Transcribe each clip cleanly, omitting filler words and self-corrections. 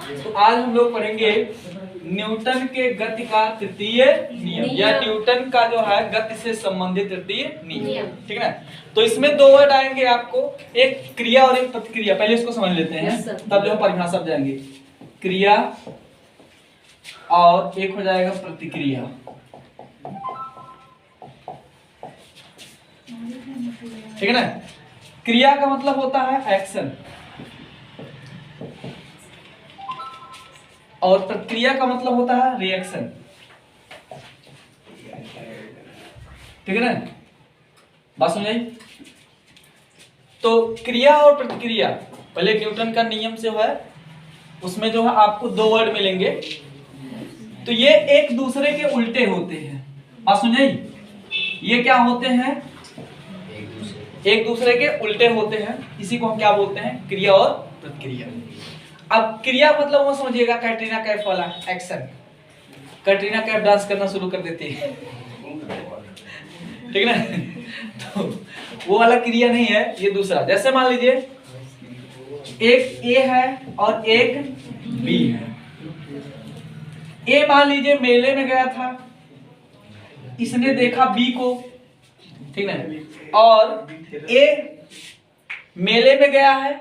तो आज हम लोग पढ़ेंगे न्यूटन के गति का तृतीय नियम या न्यूटन का जो है गति से संबंधित तृतीय नियम, ठीक है ना। तो इसमें दो वर्ड आएंगे आपको, एक क्रिया और एक प्रतिक्रिया। पहले इसको समझ लेते हैं, तब जो परिभाषा जाएंगे। क्रिया और एक हो जाएगा प्रतिक्रिया। ठीक है ना। क्रिया का मतलब होता है एक्शन और प्रतिक्रिया का मतलब होता है रिएक्शन, ठीक है ना। बात समझाई। तो क्रिया और प्रतिक्रिया, पहले न्यूटन का नियम से है, उसमें जो है आपको दो वर्ड मिलेंगे, तो ये एक दूसरे के उल्टे होते हैं। बात समझाई। ये क्या होते हैं? एक दूसरे के उल्टे होते हैं। इसी को हम क्या बोलते हैं? क्रिया और प्रतिक्रिया। अब क्रिया मतलब वो समझिएगा कैटरीना कैफ वाला एक्शन। कैटरीना कैफ डांस करना शुरू कर देती है, ठीक है ना। तो वो वाला क्रिया नहीं है, ये दूसरा। जैसे मान लीजिए एक ए है और एक बी है। ए मान लीजिए मेले में गया था, इसने देखा बी को, ठीक ना। और ए मेले में गया है,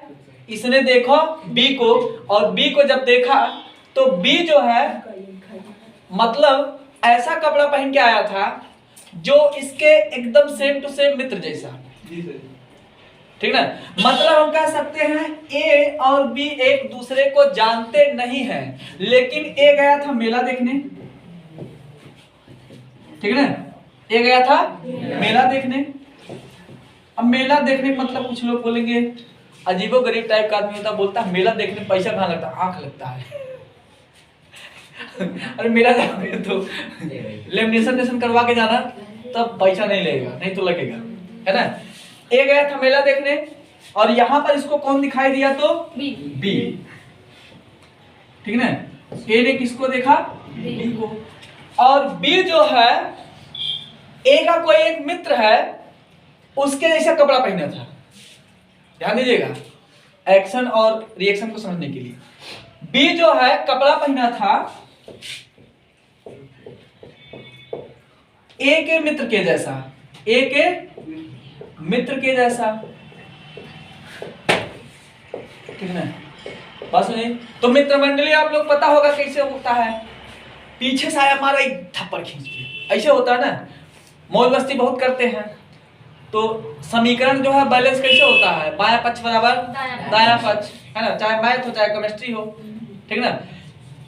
इसने देखा बी को, और बी को जब देखा तो बी जो है मतलब ऐसा कपड़ा पहन के आया था जो इसके एकदम सेम टू सेम मित्र जैसा, ठीक ना। मतलब हम कह सकते हैं ए और बी एक दूसरे को जानते नहीं हैं, लेकिन ए गया था मेला देखने, ठीक है ना। ए गया था मेला देखने। अब मेला देखने का मतलब कुछ लोग बोलेंगे अजीबो गरीब टाइप का आदमी होता, बोलता है मेला देखने पैसा कहाँ लगता है? आंख लगता है। अरे मेला जाओगे तो लेमिनेशन करवा के जाना, तब पैसा नहीं लगेगा, नहीं तो लगेगा, है ना। ए गया था मेला देखने और यहाँ पर इसको कौन दिखाई दिया? तो बी, ठीक है ना। ए ने किसको देखा? बी को। और बी जो है ए का कोई एक मित्र है, उसके जैसा कपड़ा पहना था। ध्यान दीजिएगा एक्शन और रिएक्शन को समझने के लिए। बी जो है कपड़ा पहना था ए के मित्र के जैसा, ए के मित्र के जैसा, ठीक है। बात सुनिए। तो मित्र मंडली आप लोग पता होगा कैसे होता है, पीछे से आया मारा एक थप्पड़ खींच के, ऐसे होता है ना। मौज मस्ती बहुत करते हैं, तो समीकरण जो है बैलेंस कैसे होता है? बायां पक्ष बराबर दायां पक्ष, है ना। चाहे मैथ हो चाहे केमिस्ट्री हो, ठीक ना।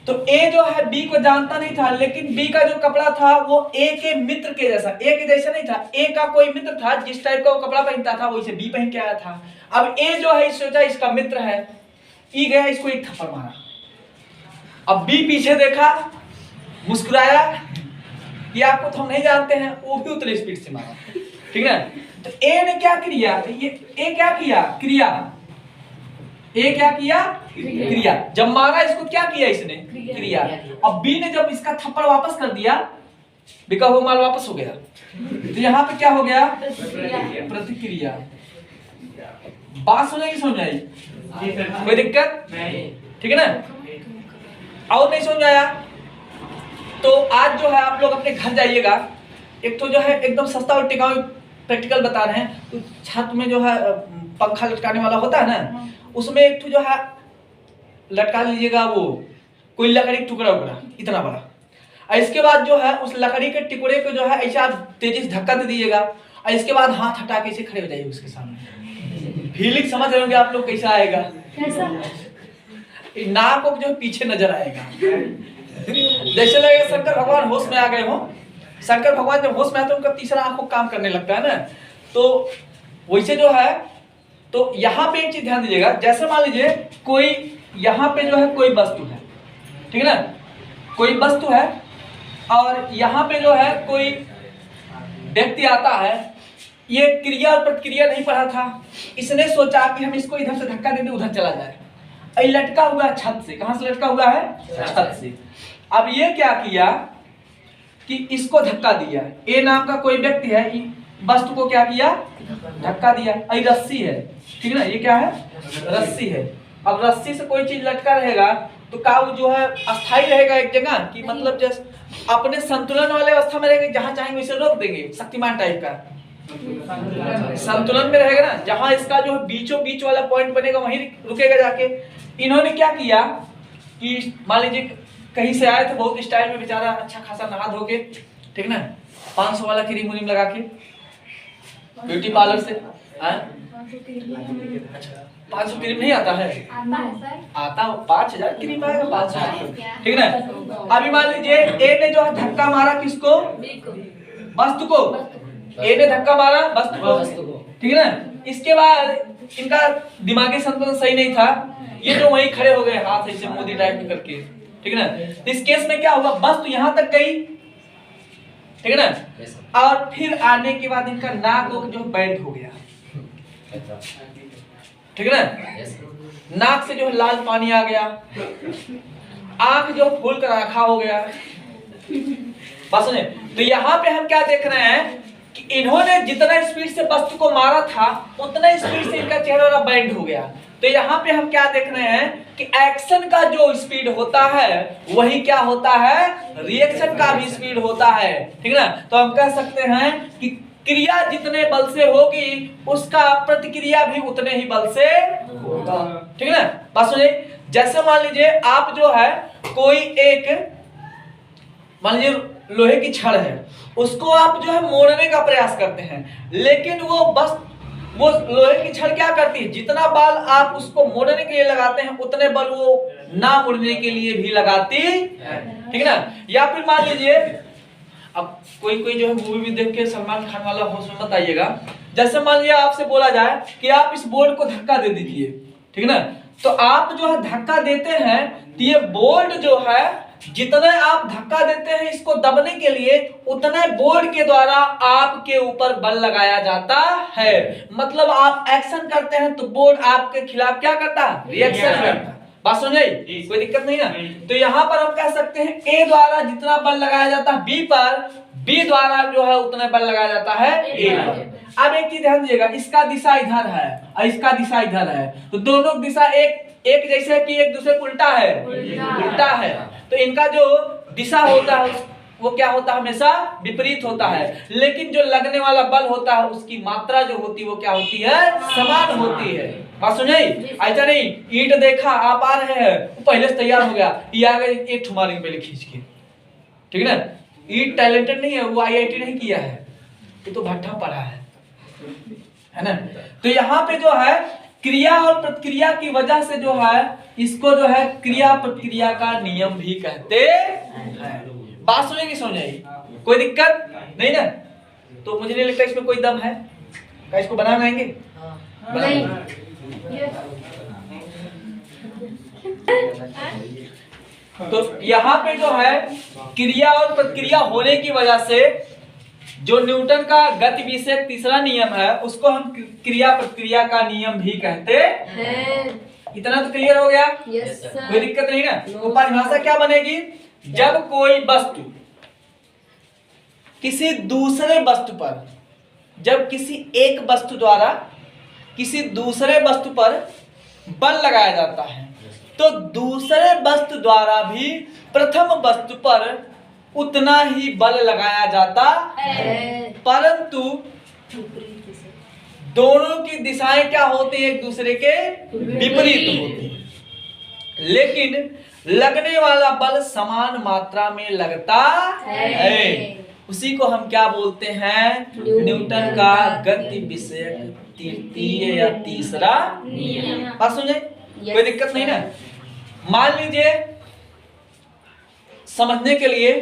तो ए जो है बी को जानता नहीं था, लेकिन बी का जो कपड़ा था वो ए के मित्र के जैसा, ए के जैसा नहीं था। ए का कोई मित्र था जिस टाइप का वो कपड़ा पहनता था, वैसे बी पहन के आया था। अब ए जो है सोचा इसका मित्र है, ई गया इसको एक थप्पड़ मारा। अब बी पीछे देखा, मुस्कुराया, ये आपको तो हम नहीं जानते हैं, वो भी उतने स्पीड से मारा, ठीक है। तो ए ने क्या किया? ये ए क्या किया? क्रिया। ए क्या किया? क्रिया। जब मारा इसको क्या किया इसने? क्रिया। अब बी ने जब इसका थप्पड़ वापस कर दिया, बिका हुआ माल वापस हो गया, तो यहाँ पे क्या हो गया? प्रतिक्रिया। बात समझ नहीं समझ आई? कोई दिक्कत नहीं, ठीक है ना। और नहीं समझ आया तो आज जो है आप लोग अपने घर जाइएगा, एक तो जो है एकदम सस्ता और टिकाऊ प्रैक्टिकल बता रहे हैं। तो छत में जो है पंखा लटकाने वाला होता है ना, उसमें एक तो जो है लटका लीजिएगा वो कोई लकड़ी टुकड़ा उकड़ा इतना बड़ा, और इसके बाद जो है उस लकड़ी के टुकड़े को जो है ऐसे आप तेजी से धक्का दे दीजिएगा, और इसके बाद हाथ हटा के ऐसे खड़े हो जाइए उसके सामने। फीलिंग समझ रहे होंगे आप लोग कैसा आएगा? नाक को जो पीछे नजर आएगा, जैसे लगेगा शंकर भगवान होश में आ गए हो। शंकर भगवान जब होश में आते हैं उनका तीसरा आंख को काम करने लगता है ना, तो वैसे जो है। तो यहाँ पे एक चीज ध्यान दीजिएगा, जैसे मान लीजिए कोई यहाँ पे जो है कोई वस्तु है, ठीक है ना, कोई वस्तु है, और यहाँ पे जो है कोई व्यक्ति आता है। ये क्रिया और प्रतिक्रिया नहीं पढ़ा था, इसने सोचा कि हम इसको इधर से धक्का दे दे उधर चला जाए। लटका हुआ है छत से, कहां से लटका हुआ है? छत से। अब ये क्या किया कि इसको धक्का दिया। ए नाम का कोई व्यक्ति है, वस्तु को क्या किया? धक्का दिया। रस्सी है, ठीक है ना, ये क्या है? रस्सी है। अब रस्सी से कोई चीज लटका रहेगा तो का वो जो है अस्थाई रहेगा एक जगह कि मतलब जैसे अपने संतुलन वाले अवस्था में रहेगा, जहां चाहेंगे वैसे रोक देंगे, शक्तिमान टाइप का संतुलन में रहेगा ना, जहां इसका जो बीचों बीच वाला पॉइंट बनेगा वहीं रुकेगा जाके। इन्होंने क्या किया कि मान लीजिए कहीं से आए थे बहुत स्टाइल में बेचारा, अच्छा खासा नहा धो के, ठीक ना, 500 वाला क्रीम व्रीम लगा के ब्यूटी पार्लर से। 500 क्रीम नहीं आता है, आता 5000 क्रीम आएगा 500, ठीक ना। अभी मान लीजिए ए ने जो है धक्का मारा किसको, वस्तु को, ए ने धक्का मारा वस्तु को, ठीक है ना। इसके बाद इनका दिमागी संतुलन सही नहीं था, ये जो वहीं खड़े हो गए हाथ ऐसे मोदी टाइप में करके, ठीक है ना। इस केस में क्या हुआ, वस्तु यहां तक गई, ठीक है ना, और फिर आने के बाद इनका नाक जो बैंड हो गया, ठीक है ना, नाक से जो है लाल पानी आ गया, आंख जो फूल कर आंखा हो गया। बात सुने, तो यहाँ पे हम क्या देख रहे हैं कि इन्होंने जितना स्पीड से वस्तु को मारा था उतना स्पीड से इनका चेहरा बैंड हो गया। तो यहाँ पे हम क्या देख रहे हैं कि एक्शन का जो स्पीड होता है वही क्या होता है, रिएक्शन का भी स्पीड होता है, ठीक है ना। तो हम कह सकते हैं कि क्रिया जितने बल से होगी उसका प्रतिक्रिया भी उतने ही बल से होगा, ठीक है ना। बात सुनिए, जैसे मान लीजिए आप जो है कोई एक, मान लीजिए लोहे की छड़ है, उसको आप जो है मोड़ने का प्रयास करते हैं, लेकिन वो लोहे की छड़ क्या करती है, जितना बल आप उसको मोड़ने के लिए लगाते हैं उतने बल वो ना मुड़ने के लिए भी लगाती है, ठीक है ना। या फिर मान लीजिए अब कोई जो है मूवी भी देख के सलमान खान वाला होश में मत आइएगा, जैसे मान लीजिए आपसे बोला जाए कि आप इस बोर्ड को धक्का दे दीजिए, ठीक है ना, तो आप जो है धक्का देते हैं तो ये बोर्ड जो है जितने आप धक्का देते हैं इसको दबने के लिए उतने बोर्ड के द्वारा आपके ऊपर बल लगाया जाता है। मतलब आप एक्शन करते हैं तो बोर्ड आपके खिलाफ क्या करता है, रिएक्शन करता है। बात समझ आई, कोई दिक्कत नहीं ना। तो यहाँ पर हम कह सकते हैं ए द्वारा जितना बल लगाया जाता है बी पर, बी द्वारा जो है उतना बल लगाया जाता है ए पर। अब एक चीज ध्यान दीजिएगा, इसका दिशा इधर है और इसका दिशा इधर है, तो दोनों दिशा एक जैसे कि एक दूसरे उल्टा है, तो इनका जो दिशा होता है वो क्या होता है, हमेशा विपरीत होता है। लेकिन जो लगने वाला बल होता है उसकी मात्रा जो होती है वो क्या होती है, समान होती है। बात सुनिए, ऐसा नहीं ईंट देखा आप आ रहे हैं पहले से तैयार हो गया, ये आ गए एक ठुमारेंगे पहले खींच के, ठीक है ना। ईंट टैलेंटेड नहीं है, वो IIT नहीं किया है, ये तो भट्ठा पढ़ा है ना। तो यहाँ पे जो है क्रिया और प्रतिक्रिया की वजह से जो है इसको जो है क्रिया प्रतिक्रिया का नियम भी कहते हैं। बात सुनेगी समझाई, कोई दिक्कत नहीं ना। तो मुझे नहीं लगता इसमें कोई दम है, क्या इसको बनाना आएंगे? नहीं। तो यहाँ पे जो है क्रिया और प्रतिक्रिया होने की वजह से जो न्यूटन का गति विषयक तीसरा नियम है उसको हम क्रिया प्रतिक्रिया का नियम भी कहते हैं। इतना तो क्लियर हो गया? Yes sir. कोई दिक्कत नहीं ना। तो परिभाषा क्या बनेगी, जब कोई वस्तु किसी दूसरे वस्तु पर, जब किसी एक वस्तु द्वारा किसी दूसरे वस्तु पर बल लगाया जाता है तो दूसरे वस्तु द्वारा भी प्रथम वस्तु पर उतना ही बल लगाया जाता है, परंतु दोनों की दिशाएं क्या होती है, एक दूसरे के विपरीत होती है, लेकिन लगने वाला बल समान मात्रा में लगता है। उसी को हम क्या बोलते हैं, न्यूटन का गति विषयक तृतीय या तीसरा नियम। बात समझे, कोई दिक्कत नहीं ना। मान लीजिए समझने के लिए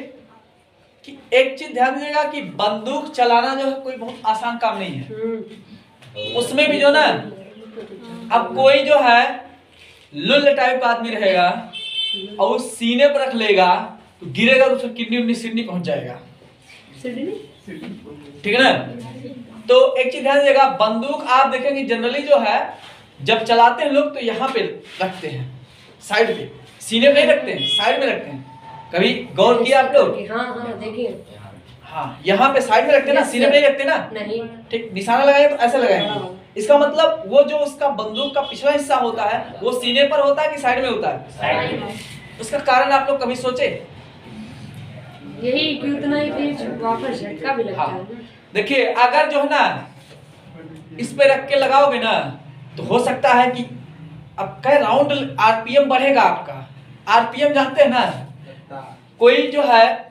कि एक चीज ध्यान दीजिएगा कि बंदूक चलाना जो है कोई बहुत आसान काम नहीं है। उसमें भी जो ना, अब कोई जो है लुल्ल टाइप का आदमी रहेगा और उस सीने पर रख लेगा तो गिरेगा तो उसका किडनी सिडनी पहुंच जाएगा, ठीक है ना। तो एक चीज ध्यान दीजिएगा, बंदूक आप देखेंगे जनरली जो है जब चलाते हैं लोग तो यहाँ पे रखते हैं, साइड पे, सीने पे नहीं रखते हैं, साइड में रखते हैं। कभी गौर किया आप लोग? हाँ देखिए, हाँ यहाँ पे साइड में रखते हैं ना, सीने पे नहीं रखते ना। नहीं, ठीक, निशाना लगाए तो ऐसे लगाएंगे, इसका मतलब वो जो उसका बंदूक का पिछला हिस्सा होता है वो सीने पर होता है कि साइड में होता है? साइड में। उसका कारण आप लोग कभी सोचे? यही कि उतना ही तेज वापस झटका भी लगता है ना। देखिए अगर जो है ना इस पे रख के लगाओगे ना तो हो सकता है कि अब कई राउंड आरपीएम बढ़ेगा आपका। आरपीएम जानते हैं ना, कोई जो है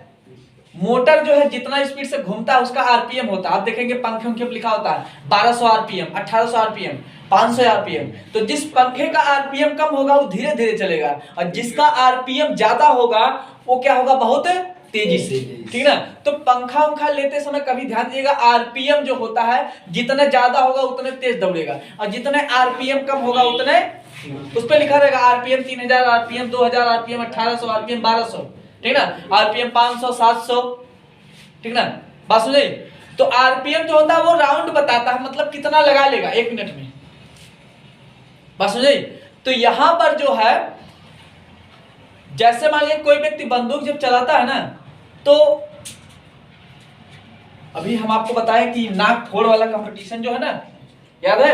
मोटर जो है जितना स्पीड से घूमता है उसका आरपीएम होता है। आप देखेंगे पंखे उनके पे लिखा होता है 1200 आरपीएम, 1800 आरपीएम, 500 आरपीएम। तो जिस पंखे का आरपीएम कम होगा वो धीरे धीरे चलेगा और जिसका आरपीएम ज्यादा होगा वो क्या होगा, बहुत तेजी से। ठीक ना? तो पंखा उंखा लेते समय कभी ध्यान दीजिएगा आरपीएम जो होता है जितना ज्यादा होगा उतने तेज दौड़ेगा और जितने आरपीएम कम होगा उतने, उस पर लिखा रहेगा आरपीएम 3000 आरपीएम 2000 आरपीएम 1800 आरपीएम 1200। ठीक ना? आरपीएम 500 700। ठीक ना? बात सुनिए। तो आरपीएम जो होता है वो राउंड बताता है, मतलब कितना लगा लेगा 1 मिनट में। बात सुनिए। तो यहां पर जो है जैसे मान लीजिए कोई व्यक्ति बंदूक जब चलाता है ना तो अभी हम आपको बताएं कि नाक फोड़ वाला कंपटीशन जो है ना, याद है?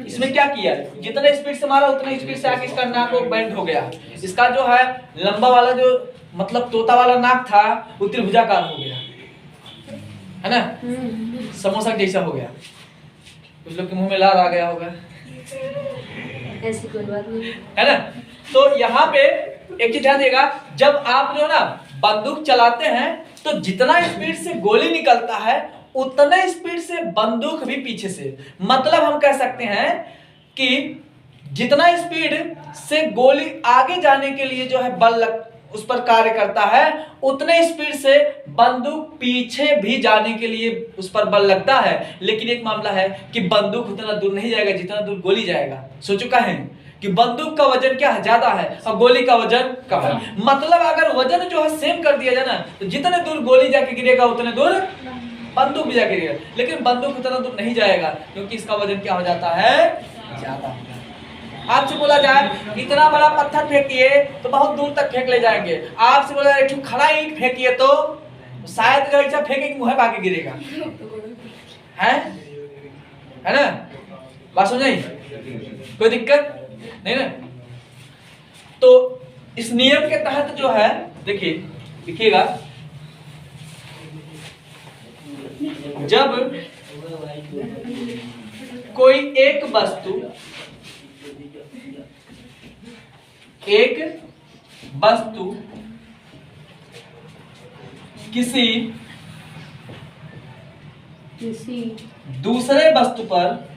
इसमें क्या किया, जितने स्पीड से मारा उतने स्पीड से आके इसका नाक वो बेंड हो गया। इसका जो है लंबा वाला जो मतलब तोता वाला नाक था वो त्रिभुजाकार हो गया, है ना? समोसा जैसा हो गया। कुछ लोग के मुंह में लार आ गया होगा, ऐसी कोई बात नहीं है ना? तो यहाँ पे एक चीज ध्यान देगा, जब आप जो ना बंदूक चलाते हैं तो जितना स्पीड से गोली निकलता है उतने स्पीड से बंदूक भी पीछे से, मतलब हम कह सकते हैं कि जितना स्पीड से गोली आगे जाने के लिए जो है बल उस पर कार्य करता है उतने स्पीड से बंदूक पीछे भी जाने के लिए उस पर बल लगता है। लेकिन एक मामला है कि बंदूक उतना दूर नहीं जाएगा जितना दूर गोली जाएगा। सोचो का है कि बंदूक का वजन क्या है, ज्यादा है और गोली का वजन कम है। मतलब अगर वजन जो है सेम कर दिया जाए ना तो जितने दूर गोली जाके गिरेगा उतने दूर बंदूक भी जाके गिरेगा, लेकिन बंदूक उतना दूर नहीं जाएगा क्योंकि इसका वजन क्या हो जाता है, ज्यादा। आपसे बोला जाए इतना बड़ा पत्थर फेंकिए तो बहुत दूर तक फेंक ले जाएंगे। आपसे बोला जाए एक खड़ा ईंट फेंकिए तो शायद ऐसा फेंके कि मुंह पे आके गिरेगा, है ना? बात समझ कोई दिक्कत नहीं ना? तो इस नियम के तहत जो है देखिए लिखिएगा, जब कोई एक वस्तु किसी दूसरे वस्तु पर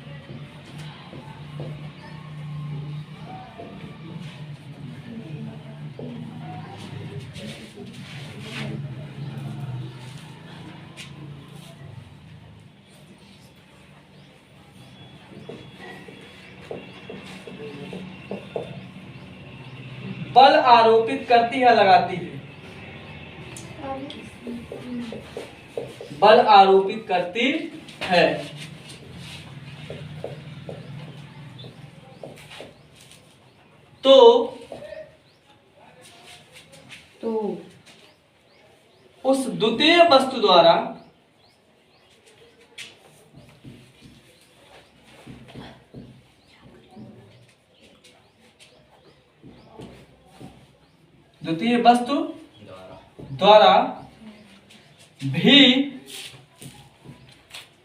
बल आरोपित करती है लगाती है, बल आरोपित करती है तो उस द्वितीय वस्तु द्वारा भी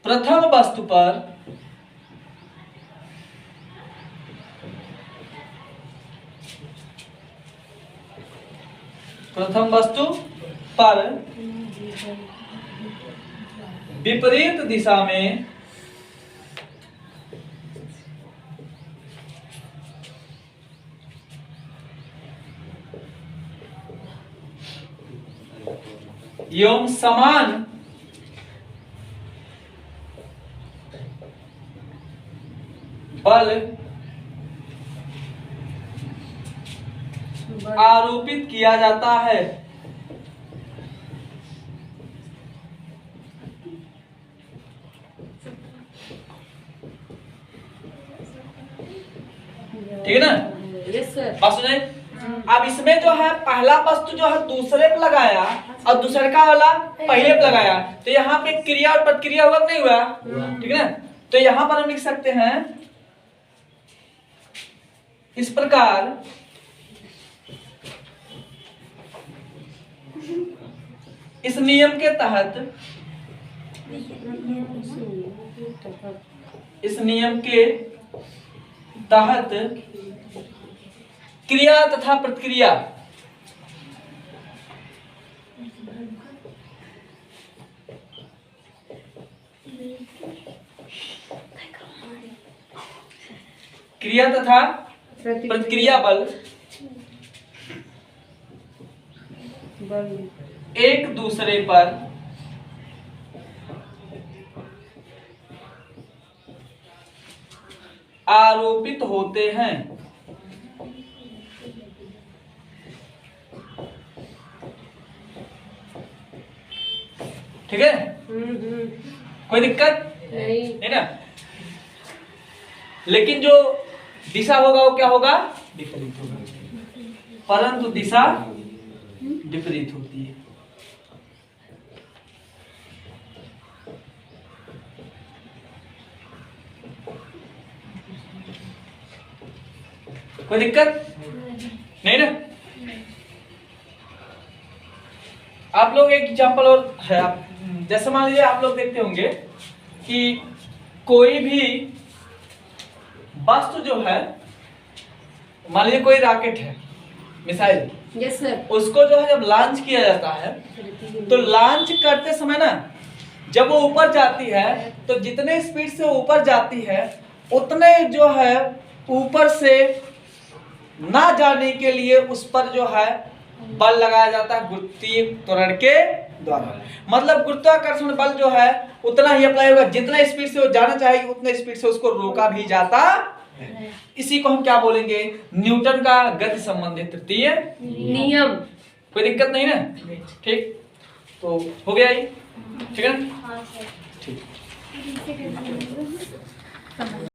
प्रथम वस्तु पर विपरीत दिशा में एवं समान बल आरोपित किया जाता है। ठीक है ना? Yes sir. बात सुने। अब इसमें जो है पहला वस्तु जो है दूसरे पे लगाया और दूसरे का वाला पहले पे लगाया, तो यहाँ पे क्रिया और प्रतिक्रिया हुआ नहीं हुआ? ठीक है ना? तो यहां पर हम लिख सकते हैं इस प्रकार, इस नियम के तहत, इस नियम के तहत क्रिया तथा प्रतिक्रिया क्रिया तथा प्रतिक्रिया बल एक दूसरे पर आरोपित होते हैं। ठीक है, कोई दिक्कत नहीं ना। लेकिन जो दिशा होगा वो क्या होगा, विपरीत होगा, परंतु दिशा विपरीत होती है। कोई दिक्कत नहीं ना। आप लोग एक एग्जांपल और है, आप जैसे मान लीजिए आप लोग देखते होंगे कि कोई भी वस्तु जो है, मान लीजिए कोई रॉकेट है, मिसाइल, यस सर, उसको जो है जब लॉन्च किया जाता है तो लॉन्च करते समय ना जब वो ऊपर जाती है तो जितने स्पीड से ऊपर जाती है उतने जो है ऊपर से ना जाने के लिए उस पर जो है बल लगाया जाता है गुरुत्वीय त्वरण के द्वारा। मतलब गुरुत्वाकर्षण बल जो है उतना ही अप्लाई होगा, जितना स्पीड से वो जाना चाहेगी उतने स्पीड से उसको रोका भी जाता है। इसी को हम क्या बोलेंगे, न्यूटन का गति संबंधी तृतीय नियम। कोई दिक्कत नहीं ना। ठीक, तो हो गया ये, ठीक है ना। ठीक।